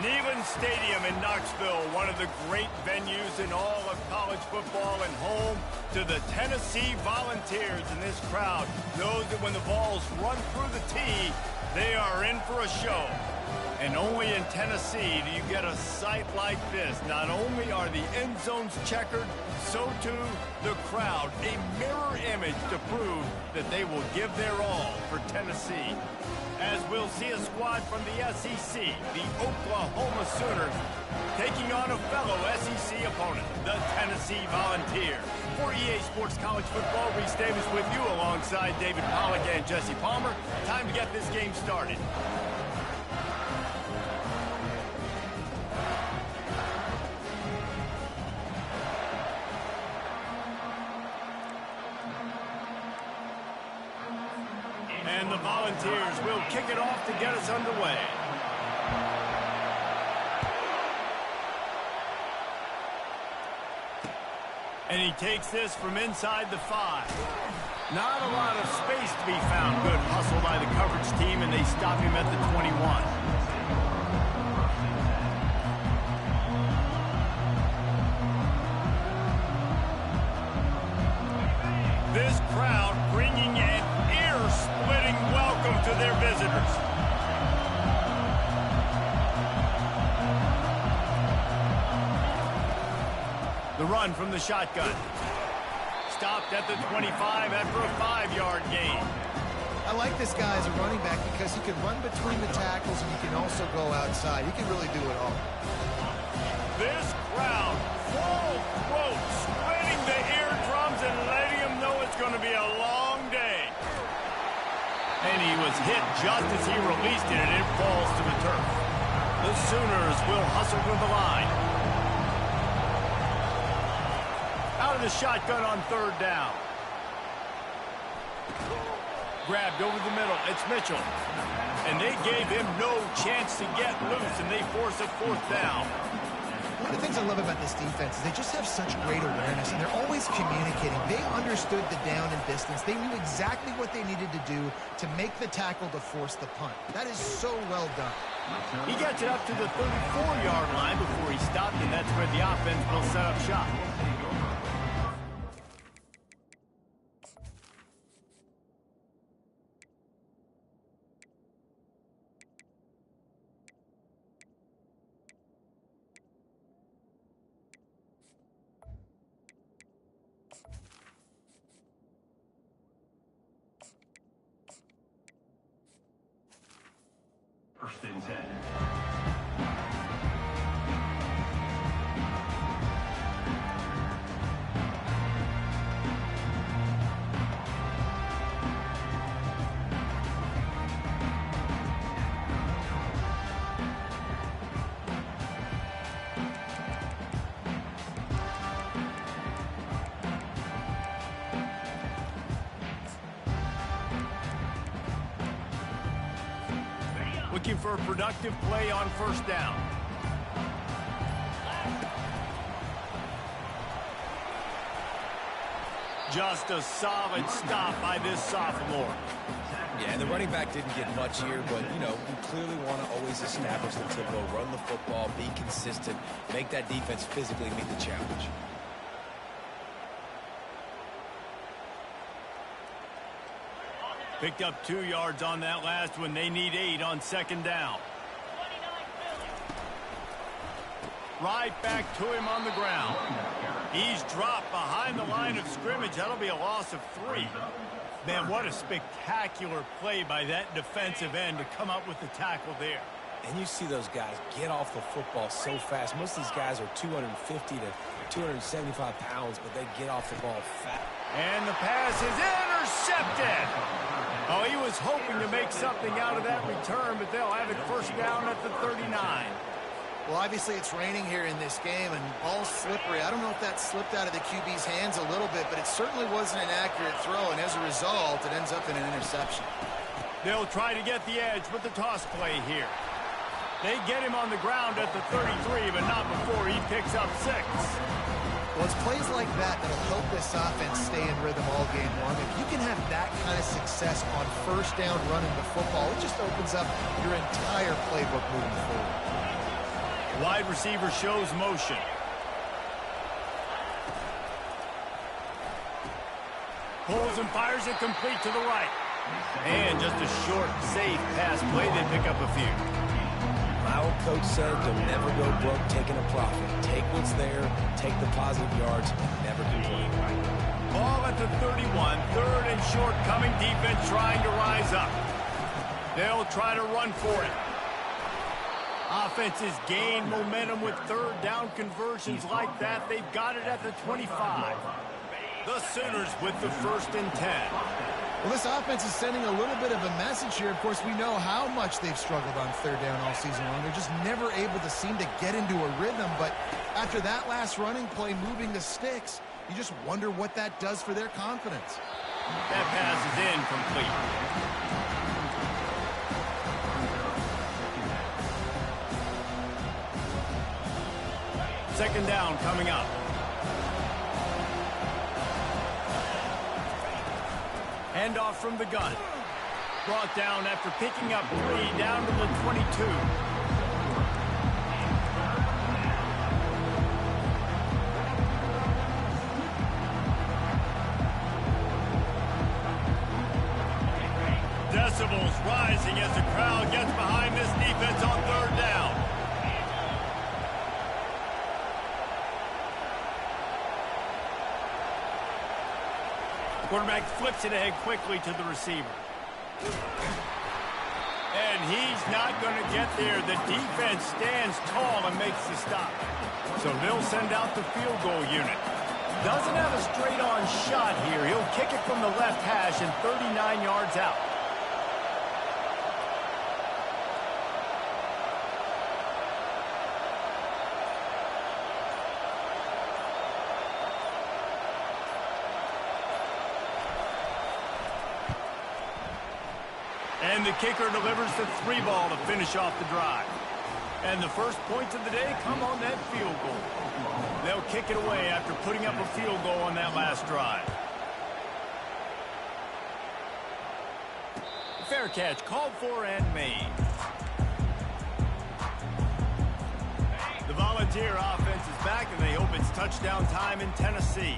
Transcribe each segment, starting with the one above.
Neyland Stadium in Knoxville, one of the great venues in all of college football, and home to the Tennessee Volunteers. And this crowd knows that when the balls run through the tee, they are in for a show. And only in Tennessee do you get a sight like this. Not only are the end zones checkered, so too the crowd, a mirror image to prove that they will give their all for Tennessee. As we'll see a squad from the SEC, the Oklahoma Sooners, taking on a fellow SEC opponent, the Tennessee Volunteers. For EA Sports College Football, Reese Davis with you alongside David Pollack and Jesse Palmer. Time to get this game started. And the Volunteers will kick it off to get us underway. And he takes this from inside the 5. Not a lot of space to be found. Good hustle by the coverage team, and they stop him at the 21. This crowd bringing an ear-splitting welcome to their visitors. The run from the shotgun. Stopped at the 25 after a 5-yard gain. I like this guy as a running back because he can run between the tackles and he can also go outside. He can really do it all. This crowd, full throat, splitting the eardrums and letting him know it's going to be a long day. And he was hit just as he released it, and it falls to the turf. The Sooners will hustle to the line. Out of the shotgun on 3rd down. Grabbed over the middle. It's Mitchell. And they gave him no chance to get loose, and they force a 4th down. One of the things I love about this defense is they just have such great awareness, and they're always communicating. They understood the down and distance. They knew exactly what they needed to do to make the tackle to force the punt. That is so well done. He gets it up to the 34-yard line before he stopped, and that's where the offense will set up shop. First and 10. Looking for a productive play on 1st down. Just a solid stop by this sophomore. Yeah, the running back didn't get much here, but, you know, we clearly want to always establish the tempo, run the football, be consistent, make that defense physically meet the challenge. Picked up 2 yards on that last one. They need 8 on 2nd down. Right back to him on the ground. He's dropped behind the line of scrimmage. That'll be a loss of 3. Man, what a spectacular play by that defensive end to come up with the tackle there. And you see those guys get off the football so fast. Most of these guys are 250 to 275 pounds, but they get off the ball fast. And the pass is intercepted. Oh, he was hoping to make something out of that return, but they'll have it 1st down at the 39. Well, obviously it's raining here in this game, and ball's slippery. I don't know if that slipped out of the QB's hands a little bit, but it certainly wasn't an accurate throw, and as a result, it ends up in an interception. They'll try to get the edge with the toss play here. They get him on the ground at the 33, but not before he picks up 6. Well, it's plays like that that'll help this offense stay in rhythm all game long. If you can have that kind of success on 1st down running the football, it just opens up your entire playbook moving forward. Wide receiver shows motion. Pulls and fires it complete to the right. And just a short, safe pass play. They pick up a few. My old coach said, don't never go broke taking a profit. Take what's there, take the positive yards, never complain. Ball at the 31, third and short, coming defense trying to rise up. They'll try to run for it. Offenses gain momentum with third down conversions like that. They've got it at the 25. The Sooners with the 1st and 10. Well, this offense is sending a little bit of a message here. Of course, we know how much they've struggled on third down all season long. They're just never able to seem to get into a rhythm. But after that last running play, moving the sticks, you just wonder what that does for their confidence. That pass is incomplete. Second down coming up. Handoff from the gun. Brought down after picking up 3 down to the 22. Decibels rising as the crowd gets behind this defense on third down. Quarterback flips it ahead quickly to the receiver. And he's not going to get there. The defense stands tall and makes the stop. So they'll send out the field goal unit. Doesn't have a straight-on shot here. He'll kick it from the left hash and 39 yards out. And the kicker delivers the 3 ball to finish off the drive. And the first points of the day come on that field goal. They'll kick it away after putting up a field goal on that last drive. Fair catch called for and made. The Volunteer offense is back, and they hope it's touchdown time in Tennessee.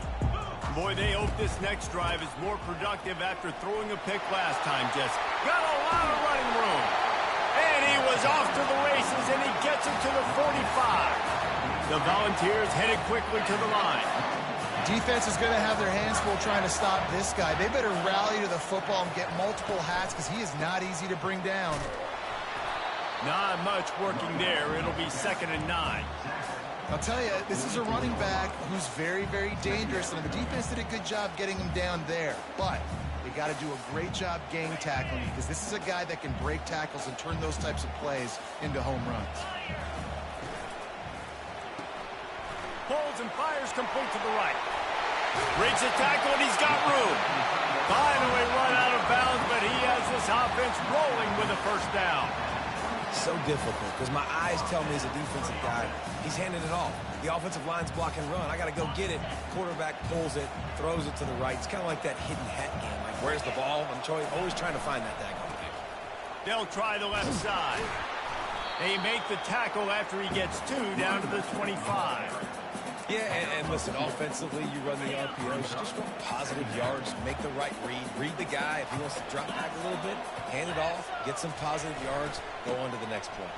Boy, they hope this next drive is more productive after throwing a pick last time, Jess. Got a lot of running room. And he was off to the races, and he gets it to the 45. The Volunteers headed quickly to the line. Defense is going to have their hands full trying to stop this guy. They better rally to the football and get multiple hats because he is not easy to bring down. Not much working there. It'll be 2nd and 9. I'll tell you, this is a running back who's very, very dangerous, and the defense did a good job getting him down there. But they got to do a great job gang tackling because this is a guy that can break tackles and turn those types of plays into home runs. Pulls and fires complete to the right. Breaks a tackle, and he's got room. Finally run out of bounds, but he has this offense rolling with a 1st down. So difficult because my eyes tell me as a defensive guy, he's handing it off. The offensive line's block and run. I got to go get it. Quarterback pulls it, throws it to the right. It's kind of like that hidden hat game. Like, where's the ball? I'm always trying to find that daggone thing. They'll try the left side. They make the tackle after he gets 2 down to the 25. Yeah, and listen, offensively, you run the RPOs, just run positive yards, make the right read the guy. If he wants to drop back a little bit, hand it off, get some positive yards, go on to the next play.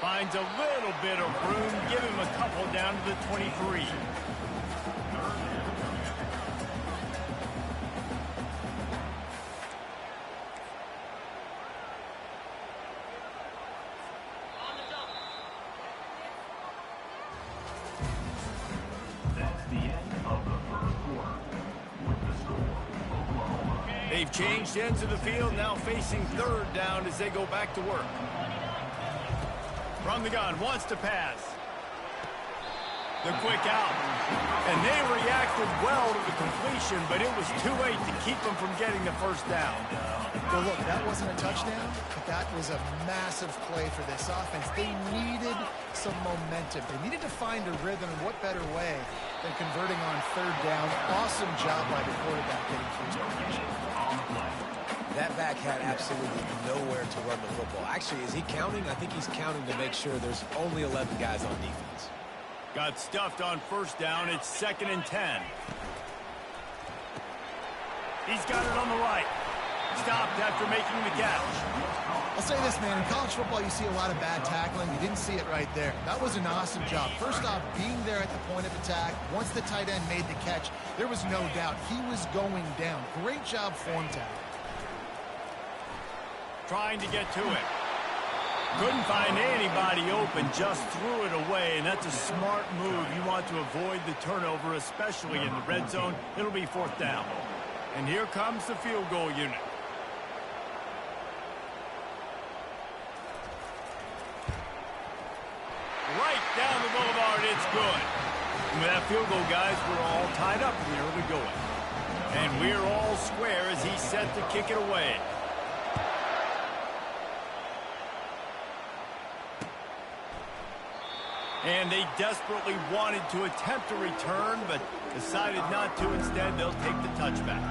Finds a little bit of room, give him a couple down to the 23. They've changed ends of the field, now facing 3rd down as they go back to work. From the gun, wants to pass. The quick out. And they reacted well to the completion, but it was too late to keep them from getting the 1st down. Well, look, that wasn't a touchdown, but that was a massive play for this offense. They needed some momentum. They needed to find a rhythm, and what better way than converting on 3rd down. Awesome job by the quarterback getting through his progression. That back had absolutely nowhere to run the football. Actually, is he counting? I think he's counting to make sure there's only 11 guys on defense. Got stuffed on first down. It's 2nd and 10. He's got it on the right. Stopped after making the catch. I'll say this, man. In college football, you see a lot of bad tackling. You didn't see it right there. That was an awesome job. First off, being there at the point of attack. Once the tight end made the catch, there was no doubt he was going down. Great job form tackle. Trying to get to it. Couldn't find anybody open, just threw it away, and that's a smart move. You want to avoid the turnover, especially in the red zone. It'll be 4th down. And here comes the field goal unit. Right down the boulevard, it's good. And with that field goal, guys, we're all tied up in the early going. And we're all square as he's set to kick it away. And they desperately wanted to attempt a return, but decided not to. Instead, they'll take the touchback.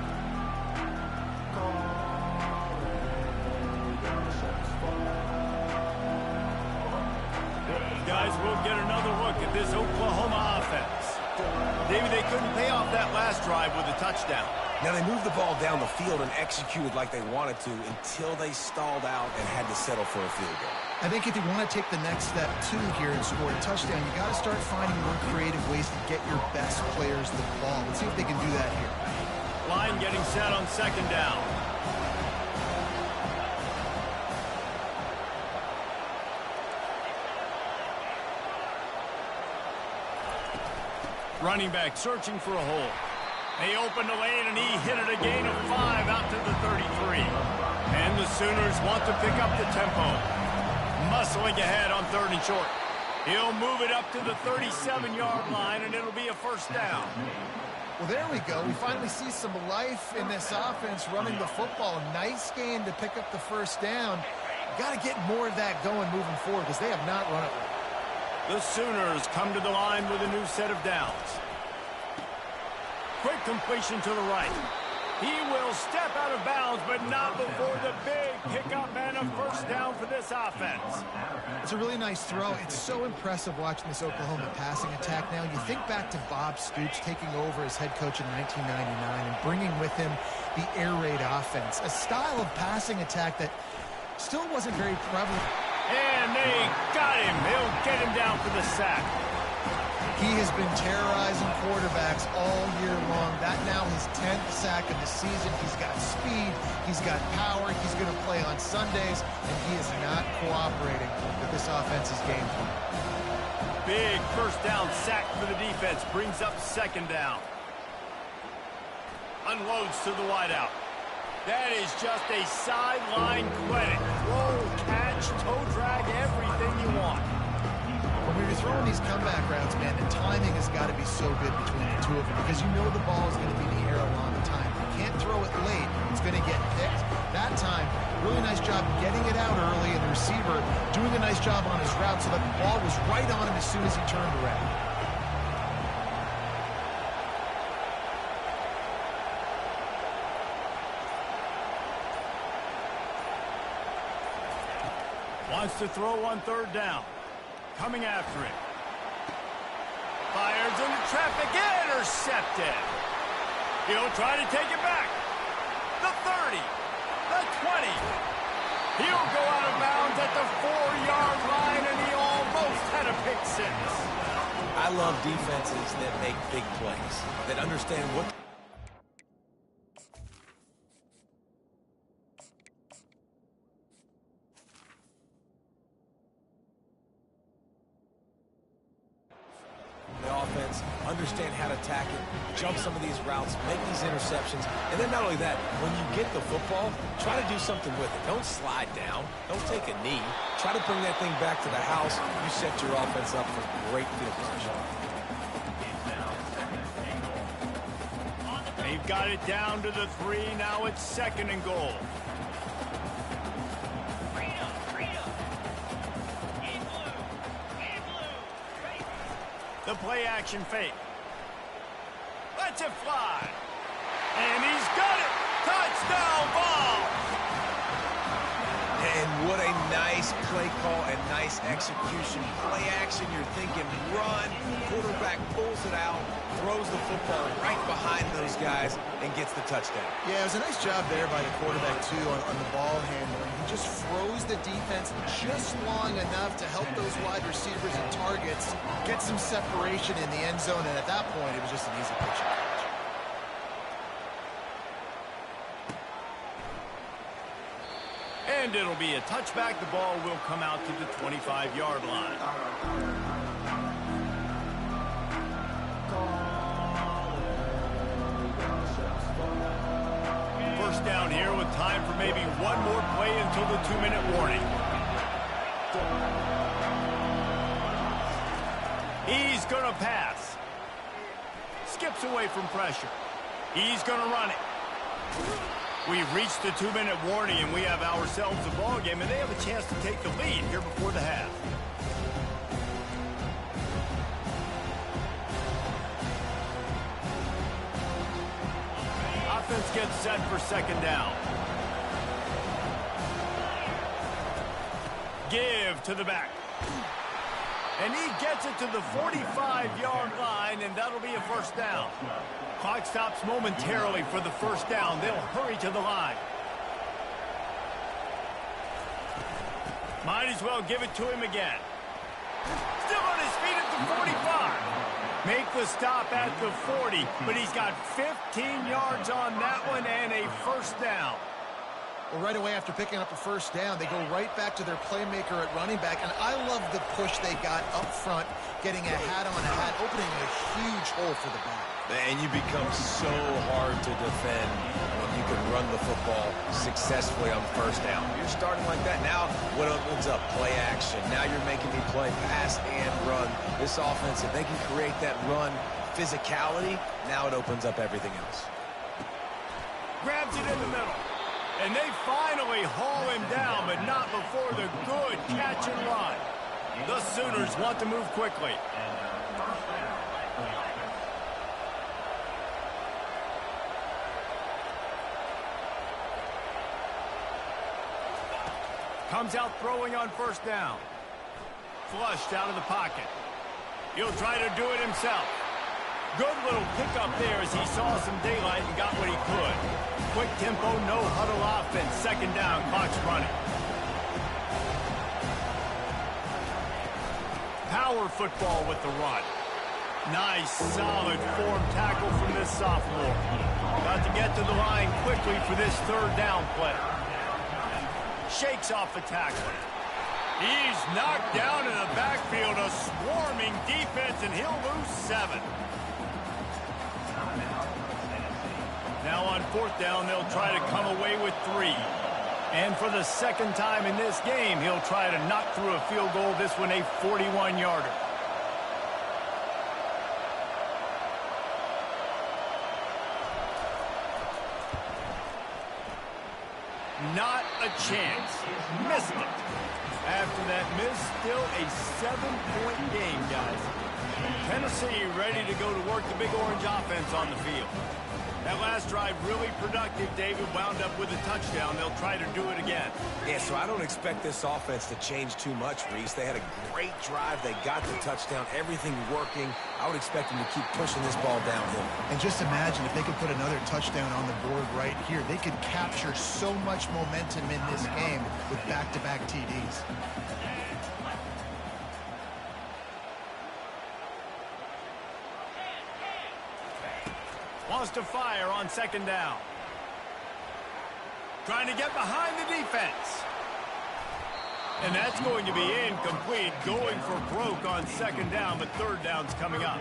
Guys, we'll get another look at this Oklahoma offense. Maybe they couldn't pay off that last drive with a touchdown. Now, they moved the ball down the field and executed like they wanted to until they stalled out and had to settle for a field goal. I think if you want to take the next step, too, here and score a touchdown, you got to start finding more creative ways to get your best players the ball. Let's see if they can do that here. Line getting set on 2nd down. Running back searching for a hole. They opened the lane, and he hit it a gain of 5 out to the 33. And the Sooners want to pick up the tempo. Muscling ahead on 3rd and short. He'll move it up to the 37-yard line, and it'll be a 1st down. Well, there we go. We finally see some life in this offense running the football. Nice game to pick up the 1st down. Got to get more of that going moving forward because they have not run it well. The Sooners come to the line with a new set of downs. Quick completion to the right. He will step out of bounds, but not before the big pickup and a 1st down for this offense. It's a really nice throw. It's so impressive watching this Oklahoma passing attack now. You think back to Bob Stoops taking over as head coach in 1999 and bringing with him the air raid offense, a style of passing attack that still wasn't very prevalent. And they got him. They'll get him down for the sack. He has been terrorizing quarterbacks all year long. That now his 10th sack of the season. He's got speed. He's got power. He's going to play on Sundays, and he is not cooperating with this offense's game plan. Big 1st down sack for the defense. Brings up 2nd down. Unloads to the wideout. That is just a sideline clinic. Throw, catch, toe drag, everything you want. When you're throwing these comeback routes, man, the timing has got to be so good between the two of them because you know the ball is going to be in the air a long time. You can't throw it late. It's going to get picked. That time, really nice job getting it out early, and the receiver doing a nice job on his route so that the ball was right on him as soon as he turned around. Wants to throw on 3rd down. Coming after it. Fires into traffic. Intercepted. He'll try to take it back. The 30. The 20. He'll go out of bounds at the 4-yard line, and he almost had a pick 6. I love defenses that make big plays, that understand what... offense, understand how to attack it, jump some of these routes, make these interceptions, and then not only that, when you get the football, try to do something with it. Don't slide down. Don't take a knee. Try to bring that thing back to the house. You set your offense up for great field position. They've got it down to the 3. Now it's 2nd and goal. The play action fake. Lets it fly. And he's got it. Touchdown ball. And what a nice play call and nice execution. Play action, you're thinking run. Quarterback pulls it out, throws the football right behind those guys, and gets the touchdown. Yeah, it was a nice job there by the quarterback, too, on the ball handling. He just froze the defense just long enough to help those wide receivers and targets get some separation in the end zone, and at that point, it was just an easy pitch. And it'll be a touchback. The ball will come out to the 25-yard line. First down here with time for maybe one more play until the 2-minute warning. He's going to pass. Skips away from pressure. He's going to run it. We've reached the 2-minute warning, and we have ourselves a ball game, and they have a chance to take the lead here before the half. Offense gets set for second down. Give to the back. And he gets it to the 45-yard line, and that'll be a first down. Clock stops momentarily for the first down. They'll hurry to the line. Might as well give it to him again. Still on his feet at the 45. Make the stop at the 40, but he's got 15 yards on that one and a first down. Well, right away after picking up a first down, they go right back to their playmaker at running back, and I love the push they got up front, getting a hat on a hat, opening a huge hole for the back. And you become so hard to defend when you can run the football successfully on first down. You're starting like that. Now, what opens up? Play action. Now you're making me play pass and run. This offense, if they can create that run physicality, now it opens up everything else. Grabs it in the middle. And they finally haul him down, but not before the good catch and run. The Sooners want to move quickly. Comes out throwing on first down. Flushed out of the pocket. He'll try to do it himself. Good little pickup there as he saw some daylight and got what he could. Quick tempo, no huddle offense. Second down, clock's running. Power football with the run. Nice, solid form tackle from this sophomore. Got to get to the line quickly for this third down play. Shakes off the tackler. He's knocked down in the backfield, a swarming defense, and he'll lose 7. Now on fourth down, they'll try to come away with 3. And for the second time in this game, he'll try to knock through a field goal, this one a 41-yarder. Not a chance. Missed it. After that miss, still a 7-point game, guys. Tennessee ready to go to work the Big Orange offense on the field. That last drive really productive. David wound up with a touchdown. They'll try to do it again. Yeah, so I don't expect this offense to change too much, Reese. They had a great drive. They got the touchdown. Everything working. I would expect them to keep pushing this ball downhill. And just imagine if they could put another touchdown on the board right here. They could capture so much momentum in this game with back-to-back TDs. Wants to fire on second down. Trying to get behind the defense. And that's going to be incomplete. Going for broke on second down, but third down's coming up.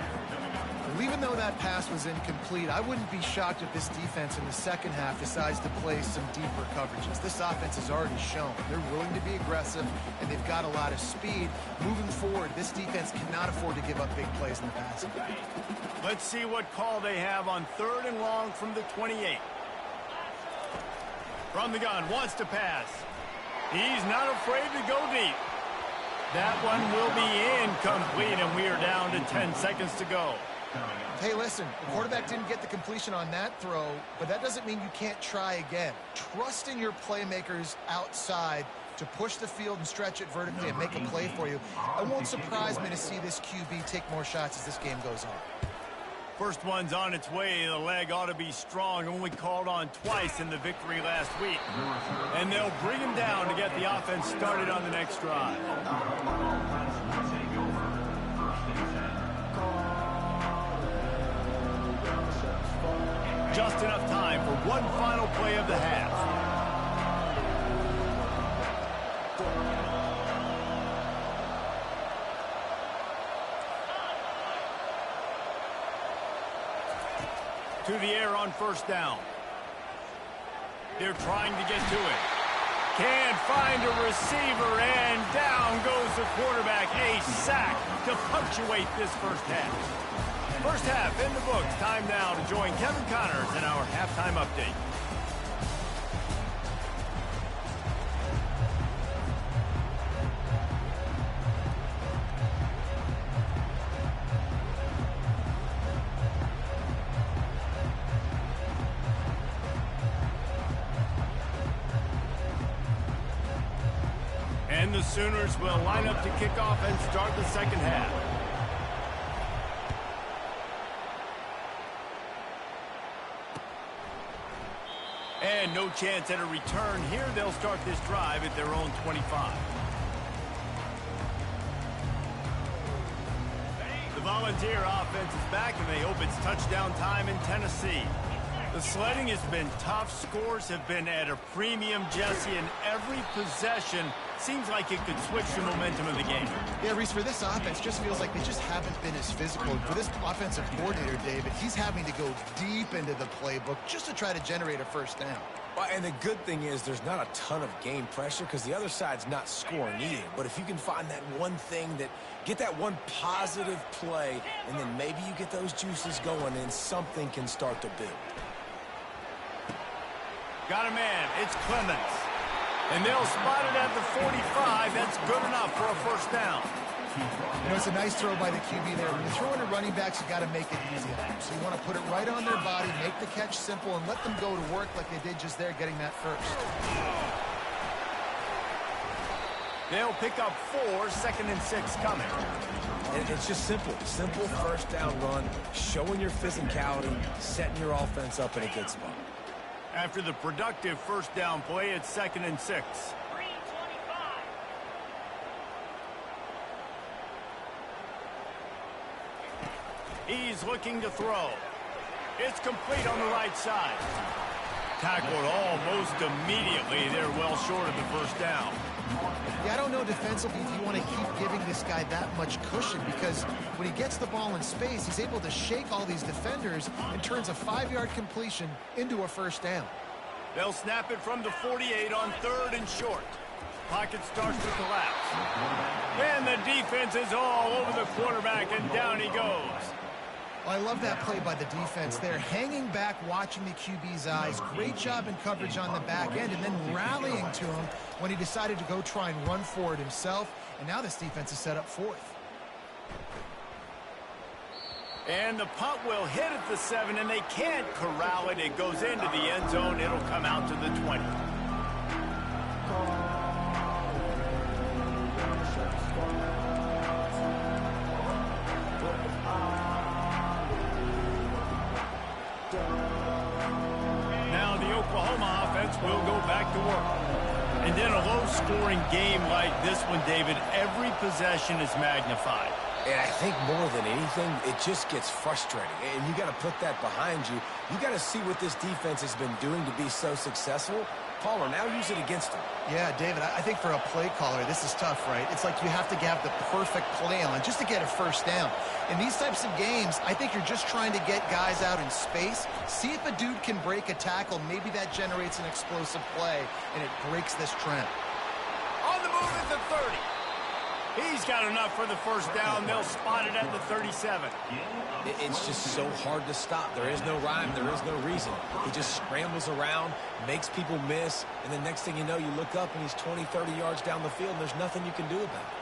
Well, even though that pass was incomplete, I wouldn't be shocked if this defense in the second half decides to play some deeper coverages. This offense has already shown they're willing to be aggressive, and they've got a lot of speed. Moving forward, this defense cannot afford to give up big plays in the passing game. Let's see what call they have on third and long from the 28. From the gun, wants to pass. He's not afraid to go deep. That one will be incomplete, and we are down to 10 seconds to go. Hey, listen, the quarterback didn't get the completion on that throw, but that doesn't mean you can't try again. Trust in your playmakers outside. to push the field and stretch it vertically and make a play for you. It won't surprise me to see this QB take more shots as this game goes on. First one's on its way. The leg ought to be strong. Only called on twice in the victory last week. And they'll bring him down to get the offense started on the next drive. Just enough time for one final play of the half. To the air on first down. They're trying to get to it. Can't find a receiver, and down goes the quarterback. A sack to punctuate this first half. First half in the books. Time now to join Kevin Connors in our halftime update. And the Sooners will line up to kick off and start the second half. And no chance at a return here. They'll start this drive at their own 25. The Volunteer offense is back, and they hope it's touchdown time in Tennessee. The sledding has been tough. Scores have been at a premium, Jesse, and every possession seems like it could switch the momentum of the game. Yeah, Reese, for this offense, just feels like they just haven't been as physical. And for this offensive coordinator, David, he's having to go deep into the playbook just to try to generate a first down. Well, and the good thing is there's not a ton of game pressure because the other side's not scoring either. But if you can find that one thing that get that one positive play, and then maybe you get those juices going and something can start to build. Got a man. It's Clemens. And they'll spot it at the 45. That's good enough for a first down. You know, it's a nice throw by the QB there. When you're throwing to running backs, you got to make it easy on them. So you want to put it right on their body, make the catch simple, and let them go to work like they did just there, getting that first. They'll pick up 4, 2nd and 6 coming. And it's just simple. Simple first down run, showing your physicality, setting your offense up in a good spot. After the productive first down play, it's 2nd and 6. He's looking to throw. It's complete on the right side. Tackled almost immediately. They're well short of the first down. Yeah, I don't know defensively if you want to keep giving this guy that much cushion, because when he gets the ball in space, he's able to shake all these defenders and turns a 5-yard completion into a first down. They'll snap it from the 48 on 3rd and short. Pocket starts to collapse. And the defense is all over the quarterback, and down he goes. Well, I love that play by the defense there, hanging back, watching the QB's eyes. Great job in coverage on the back end, and then rallying to him when he decided to go try and run for it himself. And now this defense is set up 4th. And the punt will hit at the 7, and they can't corral it. It goes into the end zone. It'll come out to the 20. Now the Oklahoma offense will go back to work. And in a low-scoring game like this one, David, every possession is magnified. And I think more than anything, it just gets frustrating. And you got to put that behind you. You got to see what this defense has been doing to be so successful. Pauler, now use it against him. Yeah, David, I think for a play caller, this is tough, right? It's like you have to have the perfect play on just to get a first down. In these types of games, I think you're just trying to get guys out in space, see if a dude can break a tackle. Maybe that generates an explosive play, and it breaks this trend. On the move at the 30. He's got enough for the first down. They'll spot it at the 37. It's just so hard to stop. There is no rhyme. There is no reason. He just scrambles around, makes people miss, and the next thing you know, you look up and he's 20, 30 yards down the field, and there's nothing you can do about it.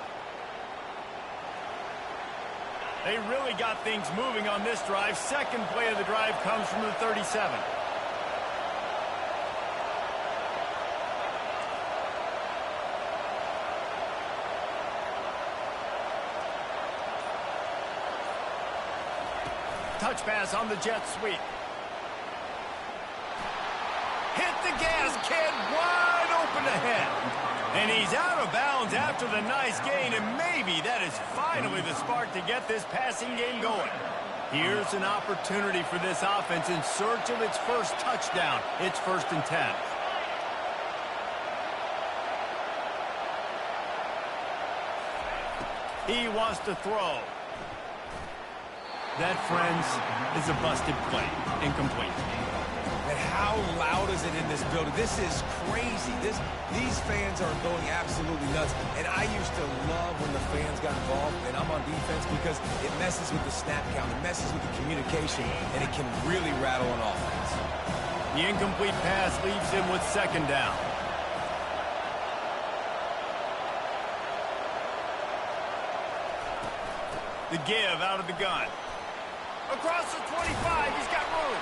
They really got things moving on this drive. Second play of the drive comes from the 37. Touch pass on the jet sweep. Hit the gas, kid, wide open ahead. And he's out of bounds after the nice gain, and maybe that is finally the spark to get this passing game going. Here's an opportunity for this offense in search of its first touchdown. It's 1st and 10. He wants to throw. That, friends, is a busted play. Incomplete. And how loud is it in this building? This is crazy. These fans are going absolutely nuts. And I used to love when the fans got involved, and I'm on defense because it messes with the snap count, it messes with the communication, and it can really rattle an offense. The incomplete pass leaves him with 2nd down. The give out of the gun. Across the 25, he's got room.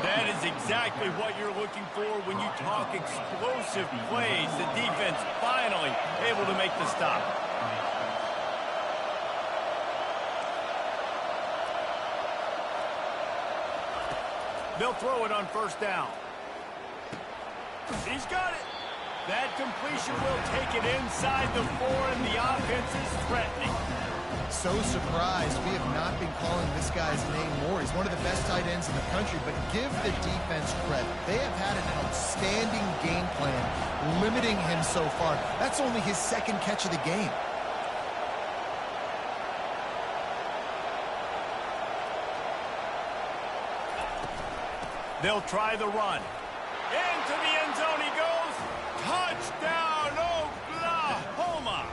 That is exactly what you're looking for when you talk explosive plays. The defense finally able to make the stop. They'll throw it on 1st down. He's got it. That completion will take it inside the 4, and the offense is threatening. So surprised we have not been calling this guy's name more. He's one of the best tight ends in the country, but give the defense credit. They have had an outstanding game plan limiting him so far. That's only his 2nd catch of the game. They'll try the run. Into the end zone he goes. Touchdown, Oklahoma!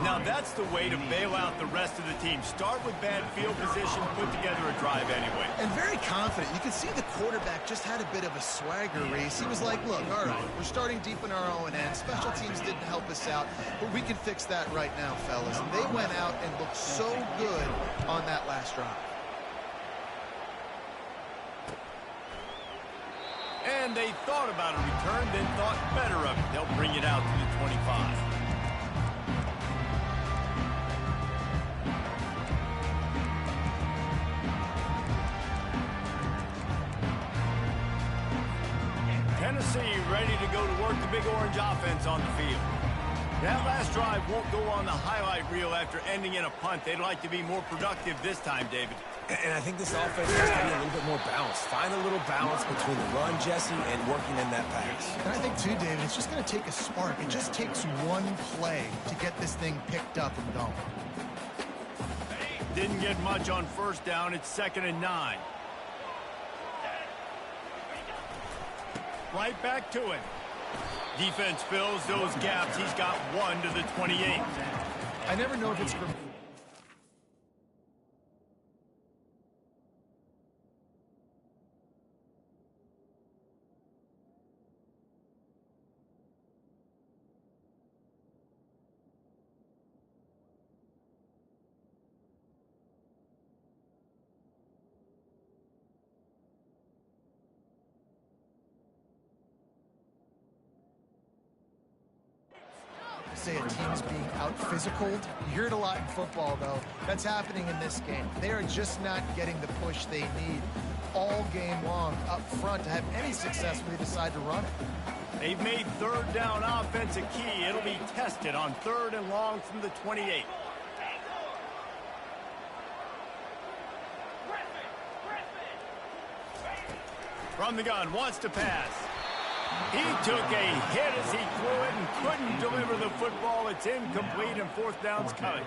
Now that's the way to bail out the rest of the team. Start with bad field position, put together a drive anyway. And very confident. You can see the quarterback just had a bit of a swagger race. He was like, look, all right, we're starting deep in our own end. Special teams didn't help us out, but we can fix that right now, fellas. And they went out and looked so good on that last drive. And they thought about a return, then thought better of it. They'll bring it out to the 25. Tennessee ready to go to work the Big Orange offense on the field. That last drive won't go on the highlight reel after ending in a punt. They'd like to be more productive this time, David. And I think this offense has to be a little bit more balanced. Find a little balance between the run, Jesse, and working in that pass. And I think, too, David, it's just going to take a spark. It just takes one play to get this thing picked up and going. Didn't get much on 1st down. It's 2nd and 9. Right back to it. Defense fills those gaps. He's got 1 to the 28. I never know if it's from... say a team's being out-physicaled. You hear it a lot in football, though. That's happening in this game. They are just not getting the push they need all game long up front to have any success when they decide to run it. They've made 3rd down offense a key. It'll be tested on 3rd and long from the 28. From the gun, wants to pass. He took a hit as he threw it and couldn't deliver the football. It's incomplete, and 4th down's coming.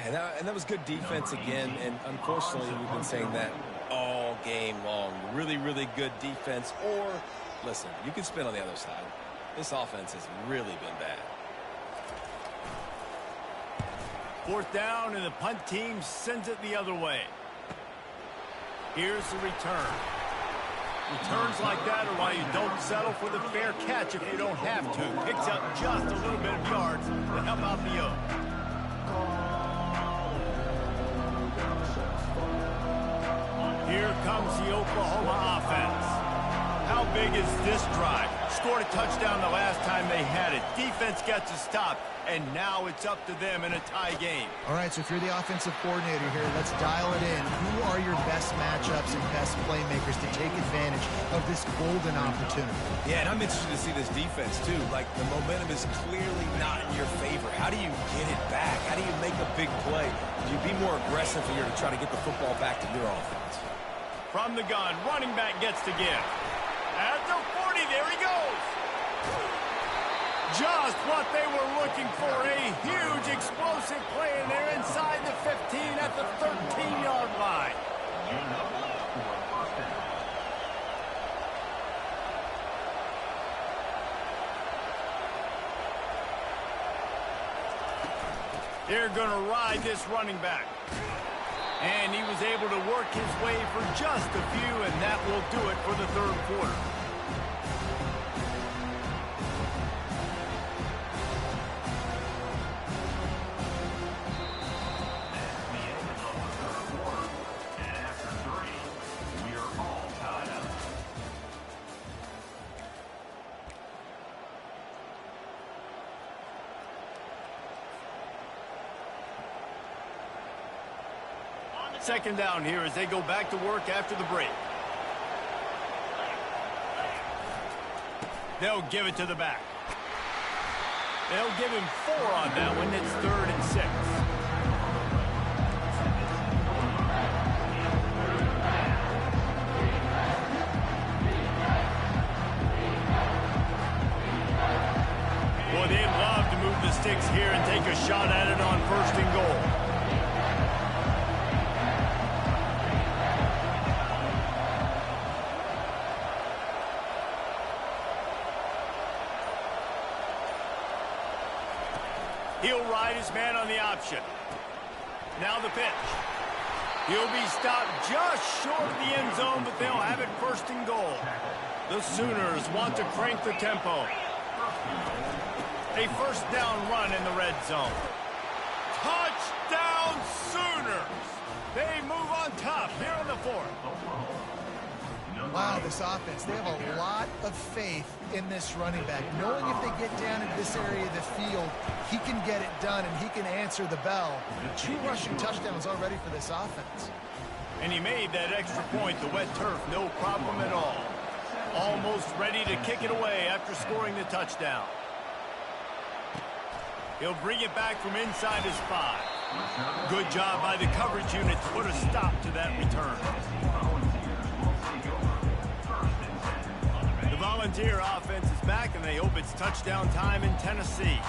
And that was good defense again, and unfortunately we've been saying that all game long. Really, really good defense. Or, listen, you can spin on the other side. This offense has really been bad. 4th down, and the punt team sends it the other way. Here's the return. Returns like that are why you don't settle for the fair catch if you don't have to. Picks up just a little bit of yards to help out the Oak. Here comes the Oklahoma offense. How big is this drive? Scored a touchdown the last time they had it. Defense gets a stop. and now it's up to them in a tie game. All right, so if you're the offensive coordinator here, let's dial it in. Who are your best matchups and best playmakers to take advantage of this golden opportunity? Yeah, and I'm interested to see this defense, too. Like, the momentum is clearly not in your favor. How do you get it back? How do you make a big play? Do you be more aggressive here to try to get the football back to your offense? From the gun, running back gets to give. At the 40, there he goes. Just what they were looking for, a huge explosive play, and they're inside the 15 at the 13-yard line. They're going to ride this running back. And he was able to work his way for just a few, and that will do it for the third quarter. Second down here as they go back to work after the break. They'll give it to the back. They'll give him 4 on that one. It's 3rd and 6. Boy, they'd love to move the sticks here and take a shot at it on 1st and goal. He'll ride his man on the option. Now the pitch. He'll be stopped just short of the end zone, but they'll have it 1st and goal. The Sooners want to crank the tempo. A 1st down run in the red zone. Touchdown Sooners! They move on top here in the 4th. Wow, this offense, they have a lot of faith in this running back. Knowing if they get down into this area of the field, he can get it done and he can answer the bell. 2 rushing touchdowns already for this offense. And he made that extra point, the wet turf, no problem at all. Almost ready to kick it away after scoring the touchdown. He'll bring it back from inside his 5. Good job by the coverage unit to put a stop to that return. The Volunteer offense is back, and they hope it's touchdown time in Tennessee.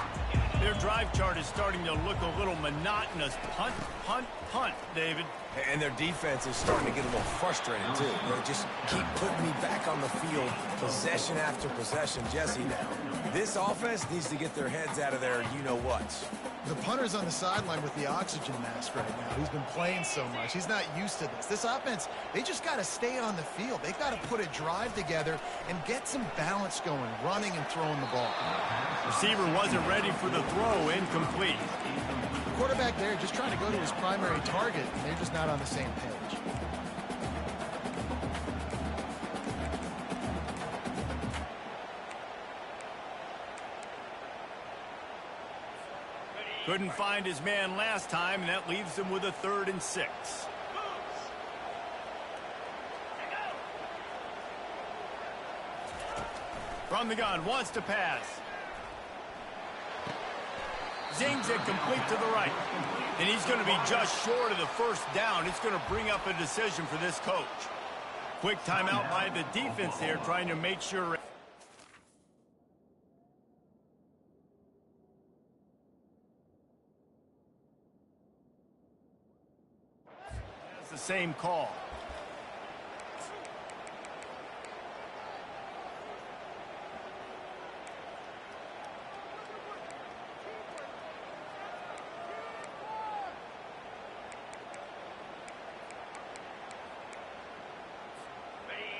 Their drive chart is starting to look a little monotonous. Punt, punt, punt, David. And their defense is starting to get a little frustrated, too. They just keep putting me back on the field, possession after possession. Jesse, this offense needs to get their heads out of their you-know-whats. The punter's on the sideline with the oxygen mask right now. He's been playing so much. He's not used to this. This offense, they just got to stay on the field. They've got to put a drive together and get some balance going, running and throwing the ball. Receiver wasn't ready for the throw, incomplete. The quarterback there just trying to go to his primary target, and they're just not on the same page. Couldn't find his man last time, and that leaves him with a 3rd and 6. From the gun, wants to pass. Zings it complete to the right. And he's going to be just short of the 1st down. It's going to bring up a decision for this coach. Quick timeout by the defense there, trying to make sure. It's the same call.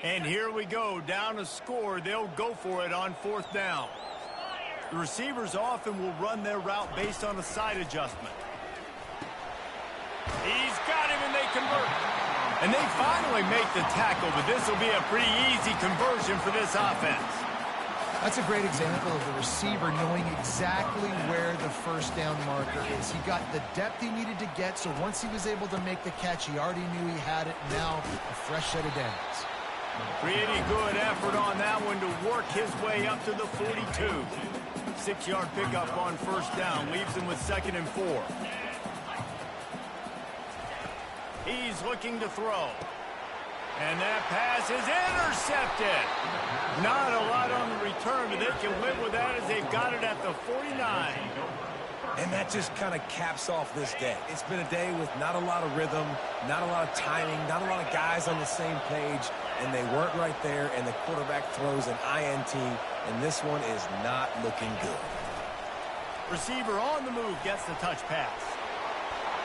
And here we go, down a score. They'll go for it on 4th down. The receivers often will run their route based on a side adjustment. He's got him, and they convert. And they finally make the tackle, but this will be a pretty easy conversion for this offense. That's a great example of the receiver knowing exactly where the first down marker is. He got the depth he needed to get, so once he was able to make the catch, he already knew he had it. Now a fresh set of downs. Pretty good effort on that one to work his way up to the 42. 6-yard pickup on first down leaves him with 2nd and 4. He's looking to throw. And that pass is intercepted. Not a lot on the return, but they can live with that as they've got it at the 49. And that just kind of caps off this day. It's been a day with not a lot of rhythm, not a lot of timing, not a lot of guys on the same page, and they weren't right there, and the quarterback throws an INT, and this one is not looking good. Receiver on the move gets the touch pass.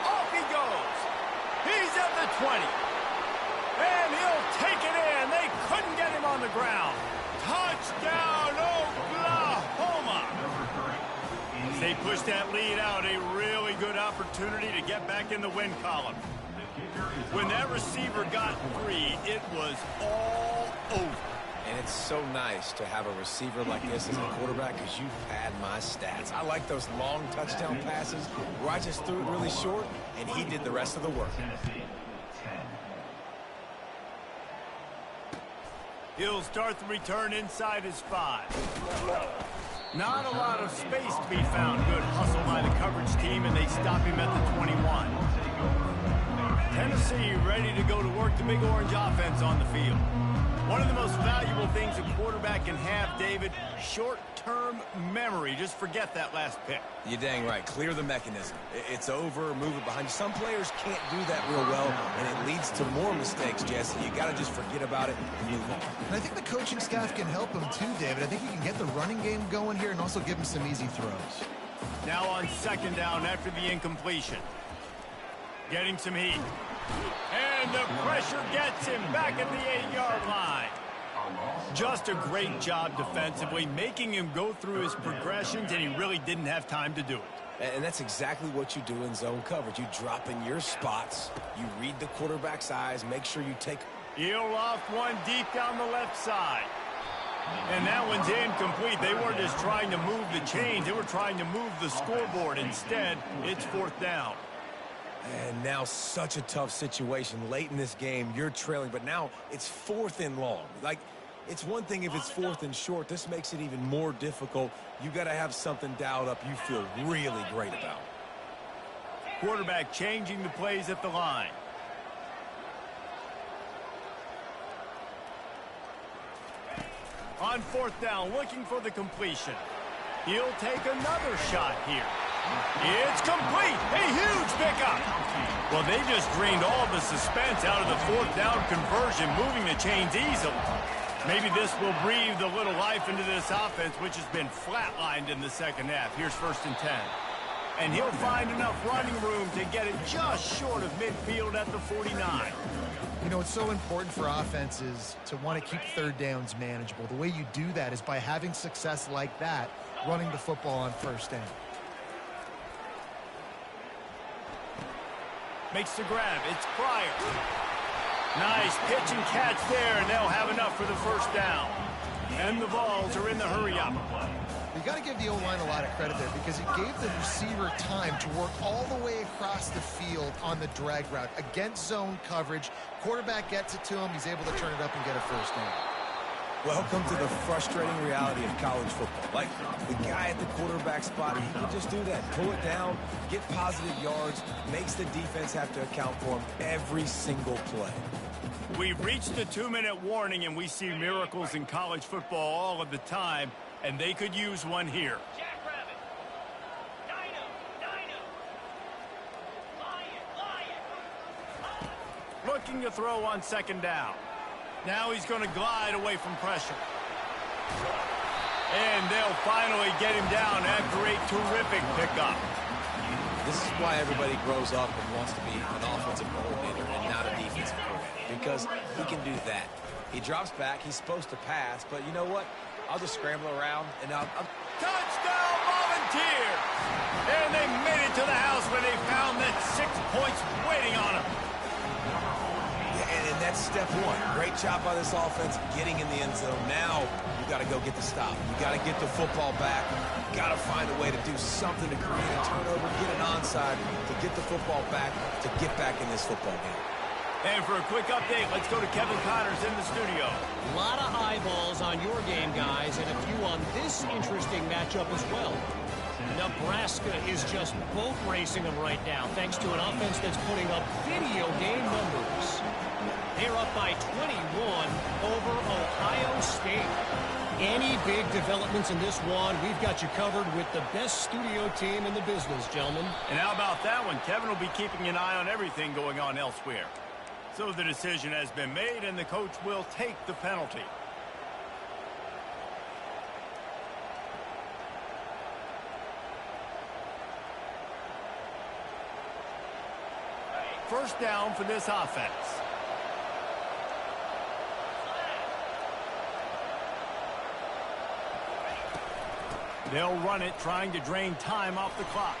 Off he goes. He's at the 20. And he'll take it in. They couldn't get him on the ground. Touchdown, Oklahoma. As they push that lead out, a really good opportunity to get back in the win column. When that receiver got free, it was all over. And it's so nice to have a receiver like this as a quarterback because you pad my stats. I like those long touchdown passes where I just threw it really short, and he did the rest of the work. He'll start the return inside his 5. Not a lot of space to be found. Good hustle by the coverage team, and they stop him at the 21. Tennessee ready to go to work the Big Orange offense on the field. One of the most valuable things a quarterback can have, David, short-term memory. Just forget that last pick. You're dang right. Clear the mechanism. It's over, move it behind you. Some players can't do that real well, and it leads to more mistakes, Jesse. You got to just forget about it and move on. And I think the coaching staff can help him too, David. I think he can get the running game going here and also give him some easy throws. Now on 2nd down after the incompletion. Getting some heat. And the pressure gets him back at the 8-yard line. Just a great job defensively, making him go through his progressions, and he really didn't have time to do it. And that's exactly what you do in zone coverage. You drop in your spots, you read the quarterback's eyes, make sure you take... He'll loft one deep down the left side. And that one's incomplete. They weren't just trying to move the chains, they were trying to move the scoreboard. Instead, it's 4th down. And now such a tough situation. Late in this game, you're trailing, but now it's 4th and long. Like, it's one thing if it's 4th and short. This makes it even more difficult. You got to have something dialed up you feel really great about. Quarterback changing the plays at the line. On 4th down, looking for the completion. He'll take another shot here. It's complete. A huge pickup. Well, they just drained all the suspense out of the 4th down conversion, moving the chains easily. Maybe this will breathe a little life into this offense, which has been flatlined in the 2nd half. Here's 1st and 10. And he'll find enough running room to get it just short of midfield at the 49. You know, it's so important for offenses to want to keep 3rd downs manageable. The way you do that is by having success like that, running the football on 1st down. Makes the grab. It's Pryor. Nice pitch and catch there, and they'll have enough for the 1st down. And the Vols are in the hurry-up. You got to give the O-line a lot of credit there because it gave the receiver time to work all the way across the field on the drag route against zone coverage. Quarterback gets it to him. He's able to turn it up and get a 1st down. Welcome to the frustrating reality of college football. Like, the guy at the quarterback spot, he can just do that. Pull it down, get positive yards, makes the defense have to account for him every single play. We've reached the 2-minute warning, and we see miracles in college football all of the time, and they could use one here. Looking to throw on 2nd down. Now he's going to glide away from pressure. And they'll finally get him down after a terrific pickup. This is why everybody grows up and wants to be an offensive coordinator and not a defensive coordinator, because he can do that. He drops back. He's supposed to pass, but you know what? I'll just scramble around, and I'll... Touchdown, Volunteers! And they made it to the house where they found that 6 points waiting on them. And that step one. Great job by this offense getting in the end zone. Now you got to go get the stop. You got to get the football back. You got to find a way to do something to create a turnover, get an onside, to get the football back, to get back in this football game. And for a quick update, let's go to Kevin Connors in the studio. A lot of eyeballs on your game, guys, and a few on this interesting matchup as well. Nebraska is just boat racing them right now, thanks to an offense that's putting up video game numbers. They're up by 21 over Ohio State. Any big developments in this one, we've got you covered with the best studio team in the business, gentlemen. And how about that one? Kevin will be keeping an eye on everything going on elsewhere. So the decision has been made, and the coach will take the penalty. First down for this offense. They'll run it, trying to drain time off the clock.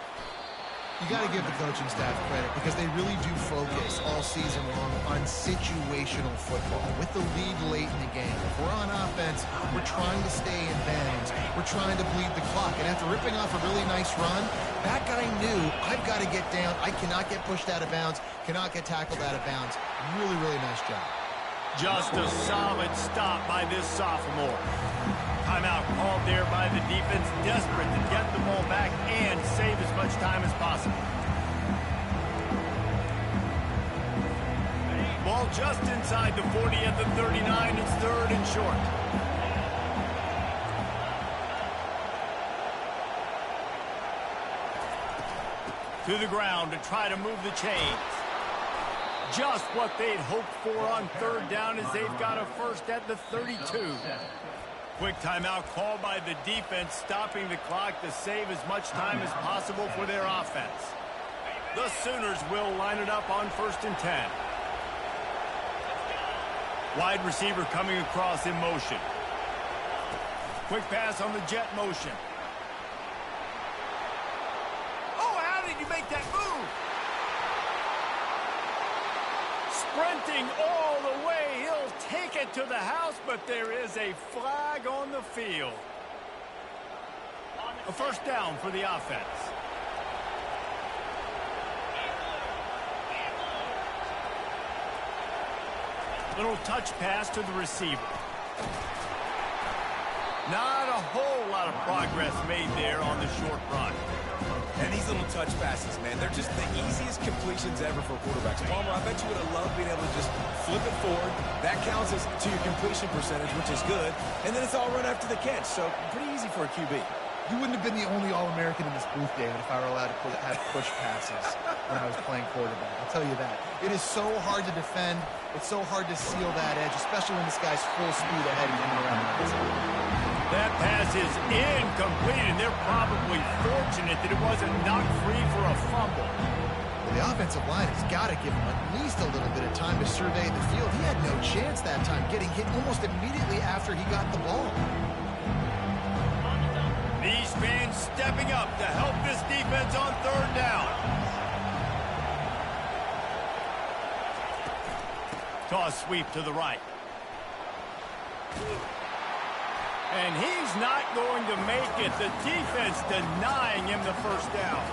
You got to give the coaching staff credit because they really do focus all season long on situational football with the lead late in the game. If we're on offense, we're trying to stay in bounds. We're trying to bleed the clock. And after ripping off a really nice run, that guy knew, I've got to get down. I cannot get pushed out of bounds, cannot get tackled out of bounds. Really, really nice job. Just a solid stop by this sophomore. Timeout called there by the defense, desperate to get the ball back and save as much time as possible. Ball just inside the 40 at the 39. It's third and short. To the ground to try to move the chains. Just what they'd hoped for on third down as they've got a first at the 32. Quick timeout called by the defense, stopping the clock to save as much time as possible for their offense. The Sooners will line it up on 1st and 10. Wide receiver coming across in motion. Quick pass on the jet motion. Oh, how did you make that move? Sprinting all the way, he'll take it to the house, but there is a flag on the field. A first down for the offense. Little touch pass to the receiver. Not a whole lot of progress made there on the short run. And these little touch passes, man, they're just the easiest completions ever for quarterbacks. Palmer, I bet you would have loved being able to just flip it forward. That counts as to your completion percentage, which is good. And then it's all run after the catch, so pretty easy for a QB. You wouldn't have been the only All-American in this booth, David, if I were allowed to have push passes when I was playing quarterback. I'll tell you that. It is so hard to defend. It's so hard to seal that edge, especially when this guy's full speed ahead and coming around the outside. That pass is incomplete, and they're probably fortunate that it wasn't knocked free for a fumble. Well, the offensive line has got to give him at least a little bit of time to survey the field. He had no chance that time, getting hit almost immediately after he got the ball. These fans stepping up to help this defense on third down. Toss sweep to the right. And he's not going to make it. The defense denying him the first down.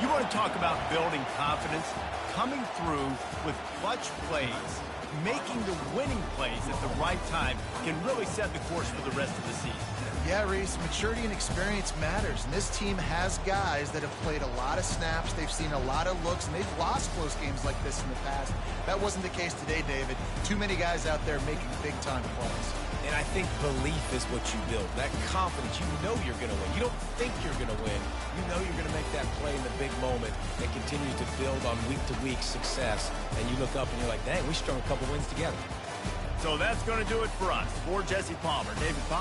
You want to talk about building confidence? Coming through with clutch plays, making the winning plays at the right time can really set the course for the rest of the season. Yeah, Reese, maturity and experience matters. And this team has guys that have played a lot of snaps. They've seen a lot of looks, and they've lost close games like this in the past. That wasn't the case today, David. Too many guys out there making big-time plays. And I think belief is what you build. That confidence, you know you're going to win. You don't think you're going to win. You know you're going to make that play in the big moment and continue to build on week-to-week success. And you look up and you're like, dang, we strung a couple wins together. So that's going to do it for us. For Jesse Palmer, David Pollack.